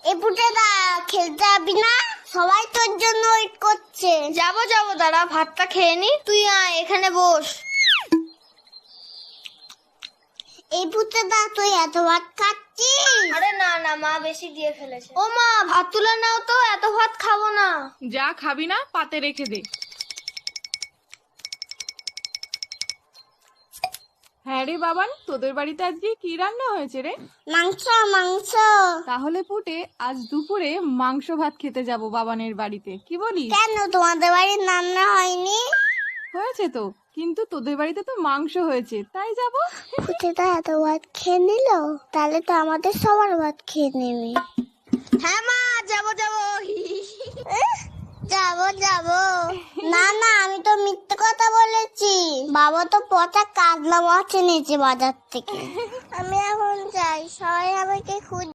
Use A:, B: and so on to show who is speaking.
A: এই পুটেদা খেলতে যাবি না? সবাই তোর জন্য ওয়েট করছে।
B: যাবো দাঁড়া, ভাতটা খেয়ে নি। তুই আয়, এখানে বস।
A: এই পুটেদা তুই এত ভাত খাচ্ছিস?
B: আরে না মা বেশি দিয়ে ফেলেছে। ও মা, ভাত তুলে নাও তো, এত ভাত খাবো না।
C: যা খাবি না পাতে রেখে দে। হ্যাঁ রে বাবান, তোদের বাড়িতে আজকে কি রান্না হয়েছে রে?
A: মাংস মাংস।
C: তাহলে পুটে আজ দুপুরে মাংস ভাত খেতে যাব বাবানের বাড়িতে, কি বলিস?
A: কেন তোমাদের বাড়ির রান্না হয়নি?
C: হয়েছে তো, কিন্তু তোদের বাড়িতে তো মাংস হয়েছে, তাই যাব।
A: পুটেদা এত ভাত খেয়ে নিল, তাহলে তো আমাদের সবার ভাত খেয়ে নেবে।
B: হ্যাঁ মা, যাবো
A: যাবো। না আমি তো মিথ্যে কথা বলেছি। বাবা তো পচা কাজলা মাছ এনেছে বাজার থেকে। আমি এখন যাই, সবাই আমাকে খুঁজে